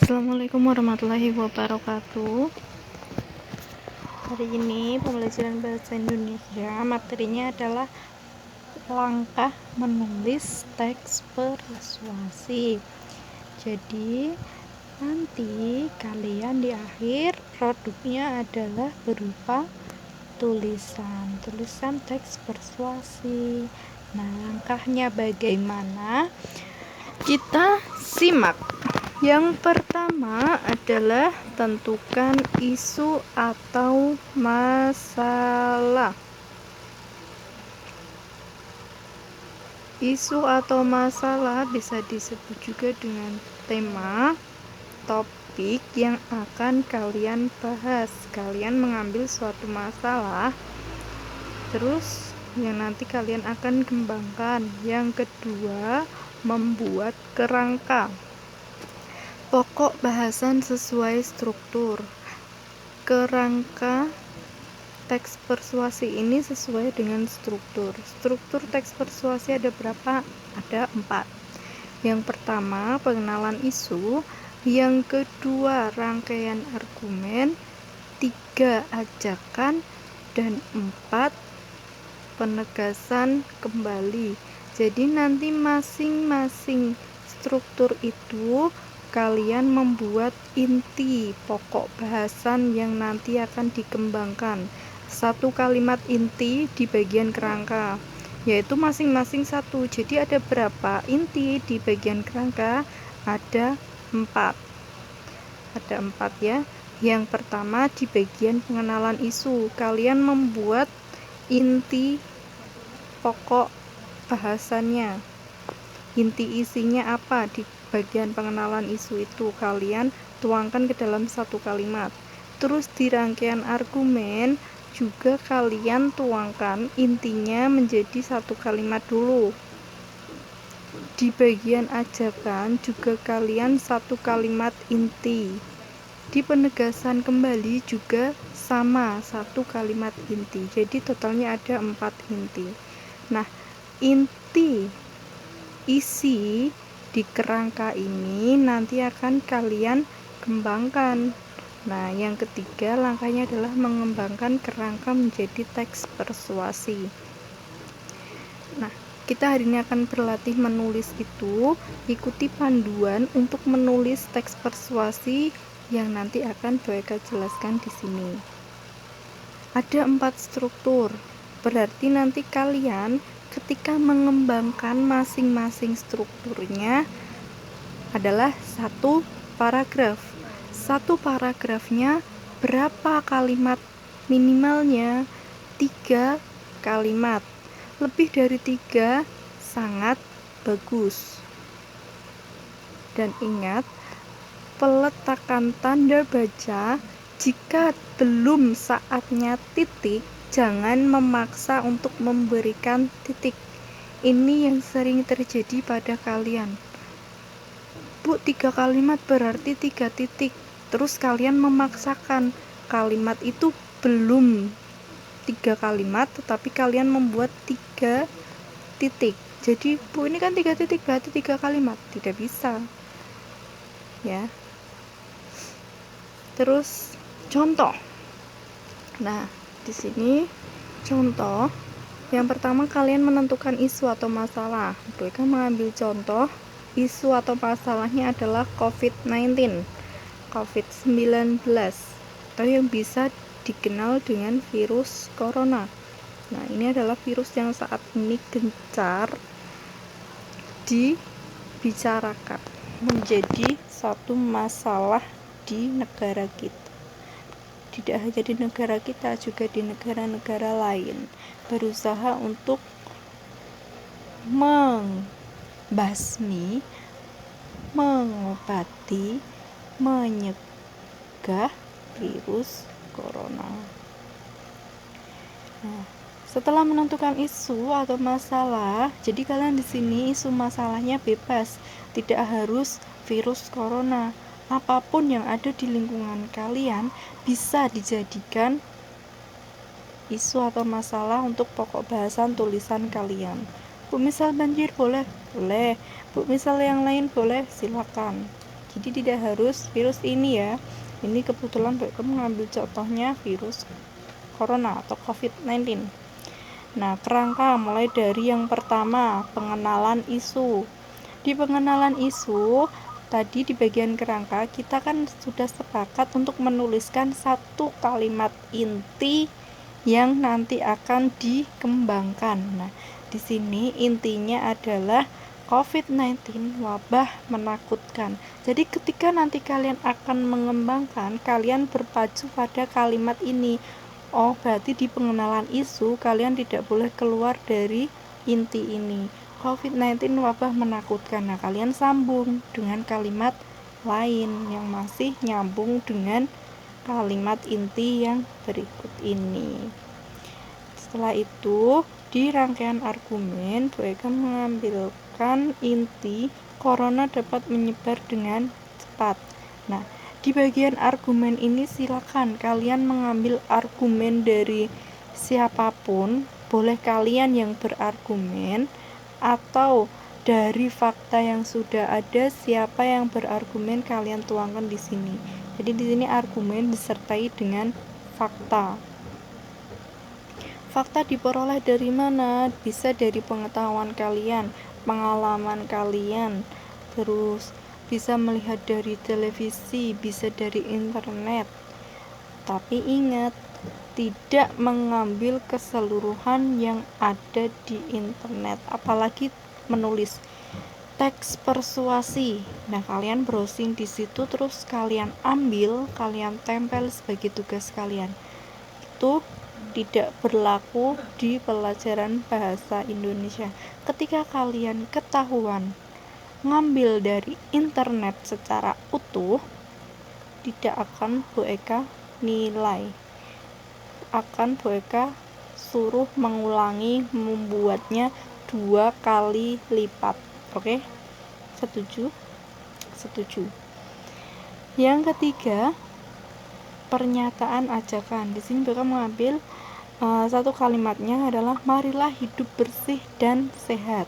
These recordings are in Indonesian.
Assalamualaikum warahmatullahi wabarakatuh. Hari ini pembelajaran bahasa Indonesia materinya adalah langkah menulis teks persuasi. Jadi nanti kalian di akhir produknya adalah berupa tulisan teks persuasi. Nah, langkahnya bagaimana? Kita simak. Yang pertama adalah tentukan isu atau masalah. Isu atau masalah bisa disebut juga dengan tema, topik yang akan kalian bahas. Kalian mengambil suatu masalah, terus yang nanti kalian akan kembangkan. Yang kedua, membuat kerangka. Pokok bahasan sesuai struktur. Kerangka teks persuasi ini sesuai dengan struktur. Struktur teks persuasi ada berapa? Ada 4. Yang pertama, pengenalan isu. Yang kedua, rangkaian argumen. 3, ajakan. Dan 4, penegasan kembali. Jadi nanti masing-masing struktur itu kalian membuat inti pokok bahasan yang nanti akan dikembangkan. Satu kalimat inti di bagian kerangka, yaitu masing-masing satu. Jadi ada berapa inti di bagian kerangka? Ada 4. Ada 4 ya. Yang pertama di bagian pengenalan isu, kalian membuat inti pokok bahasannya. Inti isinya apa di bagian pengenalan isu itu kalian tuangkan ke dalam satu kalimat. Terus di rangkaian argumen juga kalian tuangkan intinya menjadi satu kalimat dulu. Di bagian ajakan juga kalian satu kalimat inti. Di penegasan kembali juga sama, satu kalimat inti. Jadi totalnya ada 4 inti. Nah, inti isi di kerangka ini nanti akan kalian kembangkan. Nah, yang ketiga langkahnya adalah mengembangkan kerangka menjadi teks persuasi. Nah, kita hari ini akan berlatih menulis itu. Ikuti panduan untuk menulis teks persuasi yang nanti akan Bu Eka jelaskan di sini. Ada 4 struktur. Berarti nanti kalian ketika mengembangkan masing-masing strukturnya adalah satu paragraf. Satu paragrafnya berapa kalimat? Minimalnya 3 kalimat. Lebih dari 3 sangat bagus. Dan ingat, peletakan tanda baca jika belum saatnya titik, jangan memaksa untuk memberikan titik. Ini yang sering terjadi pada kalian. Bu, 3 kalimat berarti 3 titik. Terus kalian memaksakan kalimat itu belum 3 kalimat, tetapi kalian membuat 3 titik. Jadi, Bu, ini kan 3 titik berarti 3 kalimat. Tidak bisa. Ya. Terus contoh. Nah, di sini contoh. Yang pertama kalian menentukan isu atau masalah. Mereka mengambil contoh isu atau masalahnya adalah COVID-19 atau yang bisa dikenal dengan virus corona. Nah, ini adalah virus yang saat ini gencar dibicarakan menjadi satu masalah di negara kita. Tidak hanya di negara kita, juga di negara-negara lain berusaha untuk membasmi, mengobati, menyegah virus corona. Nah, setelah menentukan isu atau masalah, jadi kalian di sini isu masalahnya bebas, tidak harus virus corona. Apapun yang ada di lingkungan kalian bisa dijadikan isu atau masalah untuk pokok bahasan tulisan kalian. Bu, misal banjir boleh? Boleh. Bu, misal yang lain boleh? Silakan. Jadi tidak harus virus ini ya. Ini kebetulan Bu Eka mengambil contohnya virus corona atau COVID-19. Nah, kerangka mulai dari yang pertama, pengenalan isu. Di pengenalan isu, tadi di bagian kerangka kita kan sudah sepakat untuk menuliskan satu kalimat inti yang nanti akan dikembangkan. Nah, di sini intinya adalah COVID-19 wabah menakutkan. Jadi ketika nanti kalian akan mengembangkan, kalian berpacu pada kalimat ini. Oh, berarti di pengenalan isu kalian tidak boleh keluar dari inti ini. COVID-19 wabah menakutkan. Nah, kalian sambung dengan kalimat lain yang masih nyambung dengan kalimat inti yang berikut ini. Setelah itu, di rangkaian argumen, Bu Eka mengambilkan inti corona dapat menyebar dengan cepat. Nah, di bagian argumen ini silakan kalian mengambil argumen dari siapapun, boleh kalian yang berargumen atau dari fakta yang sudah ada, siapa yang berargumen kalian tuangkan di sini. Jadi di sini argumen disertai dengan fakta. Fakta diperoleh dari mana? Bisa dari pengetahuan kalian, pengalaman kalian, terus bisa melihat dari televisi, bisa dari internet. Tapi ingat, tidak mengambil keseluruhan yang ada di internet, apalagi menulis teks persuasi. Nah, kalian browsing di situ terus kalian ambil, kalian tempel sebagai tugas kalian. Itu tidak berlaku di pelajaran bahasa Indonesia. Ketika kalian ketahuan ngambil dari internet secara utuh, tidak akan Bu Eka nilai, akan Bu Eka suruh mengulangi, membuatnya 2 kali lipat. Oke? Setuju? Setuju. Yang ketiga, pernyataan ajakan. Di sini Bu Eka mengambil satu kalimatnya adalah marilah hidup bersih dan sehat.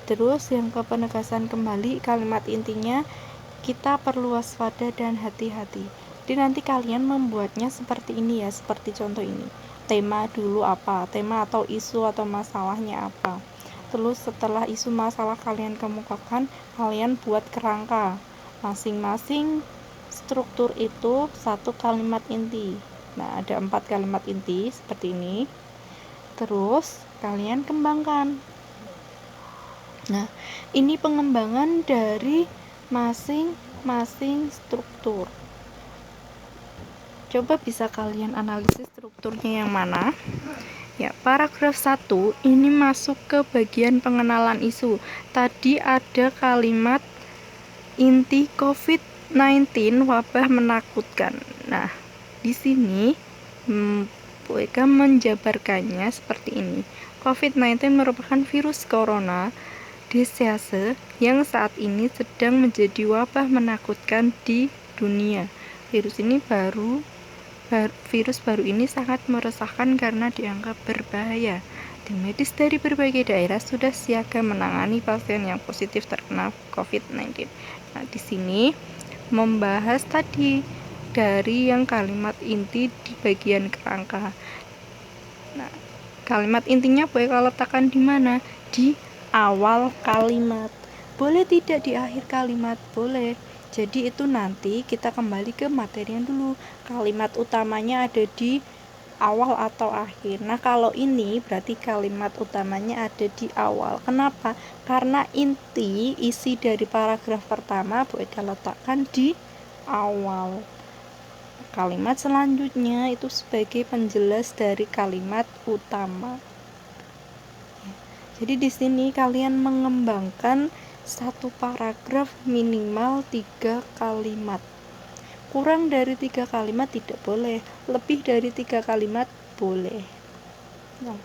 Terus yang ke penegasan kembali, kalimat intinya kita perlu waspada dan hati-hati. Jadi nanti kalian membuatnya seperti ini ya, seperti contoh ini. Tema dulu apa? Tema atau isu atau masalahnya apa? Terus setelah isu masalah kalian kemukakan, kalian buat kerangka. Masing-masing struktur itu satu kalimat inti. Nah, ada 4 kalimat inti seperti ini. Terus kalian kembangkan. Nah, ini pengembangan dari masing-masing struktur. Coba bisa kalian analisis strukturnya yang mana? Ya, paragraf 1 ini masuk ke bagian pengenalan isu. Tadi ada kalimat inti COVID-19 wabah menakutkan. Nah, di sini Bu Eka menjabarkannya seperti ini. COVID-19 merupakan virus corona disease yang saat ini sedang menjadi wabah menakutkan di dunia. Virus baru ini sangat meresahkan karena dianggap berbahaya. Tim medis dari berbagai daerah sudah siaga menangani pasien yang positif terkena COVID-19. Nah, di sini membahas tadi dari yang kalimat inti di bagian kerangka. Nah, kalimat intinya boleh kalau letakkan di mana? Di awal kalimat. Boleh tidak di akhir kalimat? Boleh. Jadi itu nanti kita kembali ke materi yang dulu. Kalimat utamanya ada di awal atau akhir. Nah, kalau ini berarti kalimat utamanya ada di awal. Kenapa? Karena inti isi dari paragraf pertama Bu Eka letakkan di awal. Kalimat selanjutnya itu sebagai penjelas dari kalimat utama. Jadi di sini kalian mengembangkan satu paragraf minimal 3 kalimat. Kurang dari 3 kalimat tidak boleh, lebih dari 3 kalimat boleh. Nah,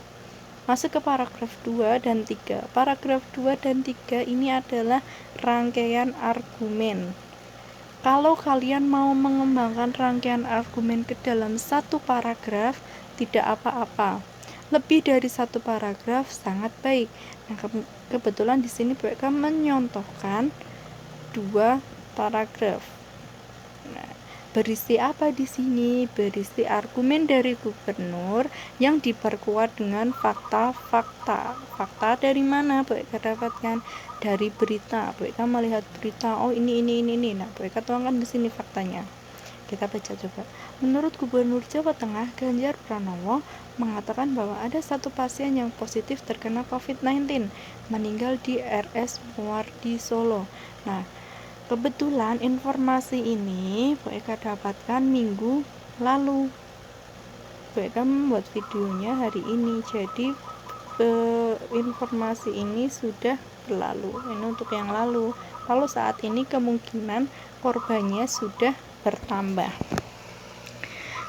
masuk ke paragraf 2 dan 3. Paragraf 2 dan 3 ini adalah rangkaian argumen. Kalau kalian mau mengembangkan rangkaian argumen ke dalam satu paragraf, tidak apa-apa. Lebih dari satu paragraf sangat baik. Nah, kebetulan di sini Bu Eka menyontohkan 2 paragraf. Nah, berisi apa di sini? Berisi argumen dari gubernur yang diperkuat dengan fakta-fakta. Fakta dari mana Bu Eka dapatkan? Dari berita. Bu Eka melihat berita, oh ini. Nah, Bu Eka tuangkan di sini faktanya. Kita baca coba. Menurut Gubernur Jawa Tengah Ganjar Pranowo mengatakan bahwa ada satu pasien yang positif terkena COVID-19 meninggal di RS Muardi Solo. Nah, kebetulan informasi ini Bu Eka dapatkan minggu lalu. Bu Eka membuat videonya hari ini, jadi informasi ini sudah berlalu. Ini untuk yang lalu. Lalu saat ini kemungkinan korbannya sudah bertambah.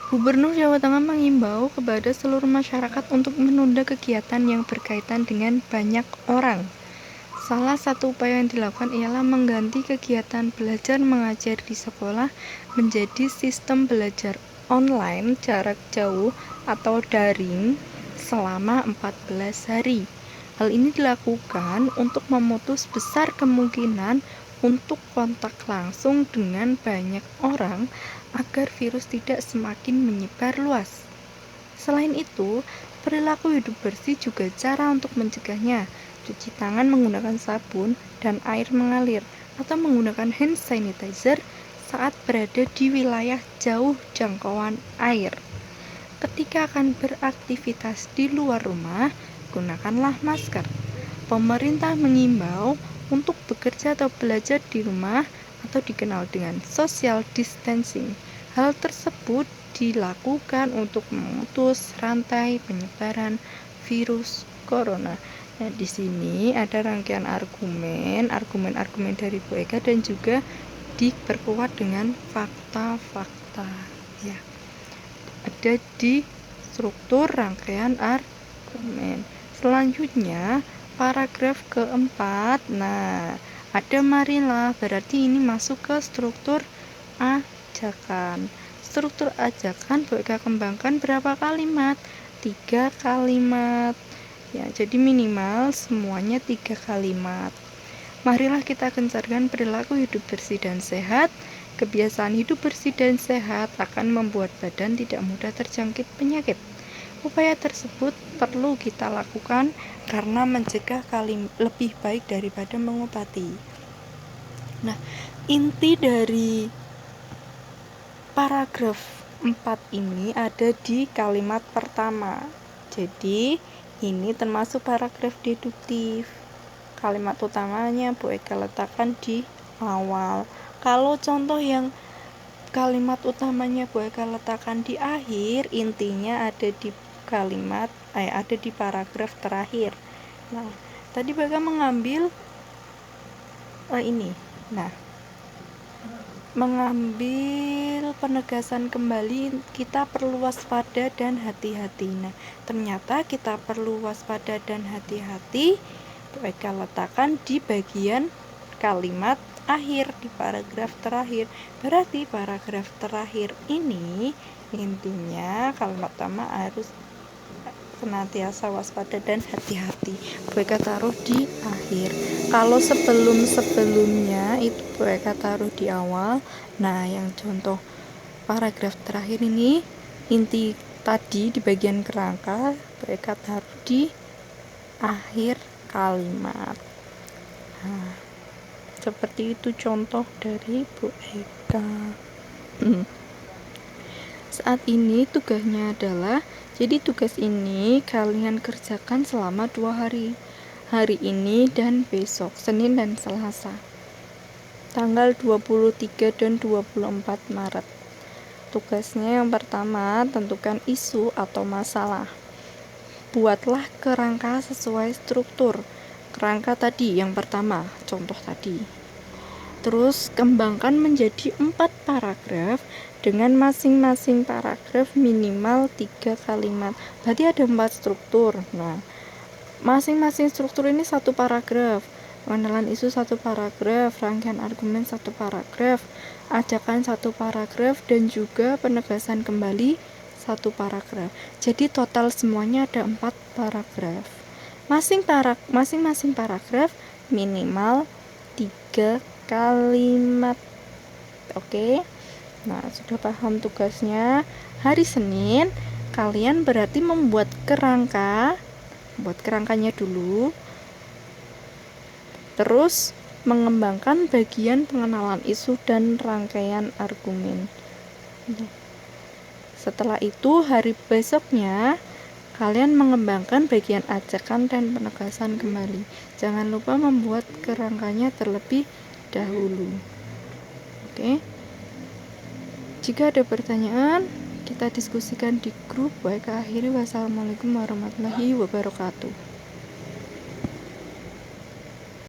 Gubernur Jawa Tengah mengimbau kepada seluruh masyarakat untuk menunda kegiatan yang berkaitan dengan banyak orang. Salah satu upaya yang dilakukan ialah mengganti kegiatan belajar mengajar di sekolah menjadi sistem belajar online jarak jauh atau daring selama 14 hari. Hal ini dilakukan untuk memutus besar kemungkinan untuk kontak langsung dengan banyak orang agar virus tidak semakin menyebar luas. Selain itu, perilaku hidup bersih juga cara untuk mencegahnya. Cuci tangan menggunakan sabun dan air mengalir atau menggunakan hand sanitizer saat berada di wilayah jauh jangkauan air. Ketika akan beraktivitas di luar rumah, gunakanlah masker. Pemerintah mengimbau untuk bekerja atau belajar di rumah atau dikenal dengan social distancing. Hal tersebut dilakukan untuk memutus rantai penyebaran virus corona. Nah, di sini ada rangkaian argumen dari Bu Eka dan juga diperkuat dengan fakta-fakta. Ya, ada di struktur rangkaian argumen. Selanjutnya paragraf keempat. Nah, ada marilah, berarti ini masuk ke struktur ajakan. Struktur ajakan Bu Eka kembangkan berapa kalimat? 3 kalimat. Ya, jadi minimal semuanya 3 kalimat. Marilah kita gencarkan perilaku hidup bersih dan sehat. Kebiasaan hidup bersih dan sehat akan membuat badan tidak mudah terjangkit penyakit. Upaya tersebut perlu kita lakukan karena mencegah lebih baik daripada mengobati. Nah, inti dari paragraf 4 ini ada di kalimat pertama. Jadi, ini termasuk paragraf deduktif. Kalimat utamanya Bu Eka letakkan di awal. Kalau contoh yang kalimat utamanya Bu Eka letakkan di akhir, intinya ada di ada di paragraf terakhir. Nah, tadi Bu Eka mengambil ini. Nah, mengambil penegasan kembali, kita perlu waspada dan hati-hati. Nah, ternyata kita perlu waspada dan hati-hati Bu Eka letakkan di bagian kalimat akhir, di paragraf terakhir. Berarti paragraf terakhir ini intinya kalimat pertama harus senantiasa waspada dan hati-hati. Bu Eka taruh di akhir. Kalau sebelumnya itu Bu Eka taruh di awal. Nah, yang contoh paragraf terakhir ini inti tadi di bagian kerangka Bu Eka taruh di akhir kalimat. Nah, seperti itu contoh dari Bu Eka. Saat ini tugasnya adalah, jadi tugas ini kalian kerjakan selama 2 hari. Hari ini dan besok, Senin dan Selasa. Tanggal 23 dan 24 Maret. Tugasnya yang pertama, tentukan isu atau masalah. Buatlah kerangka sesuai struktur. Kerangka tadi yang pertama, contoh tadi. Terus kembangkan menjadi 4 paragraf dengan masing-masing paragraf minimal 3 kalimat. Berarti ada 4 struktur. Nah, masing-masing struktur ini 1 paragraf. Pengenalan isu 1 paragraf, rangkaian argumen 1 paragraf, ajakan 1 paragraf, dan juga penegasan kembali 1 paragraf. Jadi total semuanya ada 4 paragraf. Masing-masing paragraf minimal 3 kalimat. Oke. Nah, sudah paham tugasnya. Hari Senin kalian berarti membuat kerangka. Buat kerangkanya dulu. Terus mengembangkan bagian pengenalan isu dan rangkaian argumen. Setelah itu hari besoknya kalian mengembangkan bagian ajakan dan penegasan kembali. Jangan lupa membuat kerangkanya terlebih dahulu. Oke. Jika ada pertanyaan, kita diskusikan di grup. Baik, akhiri. Wassalamualaikum warahmatullahi wabarakatuh.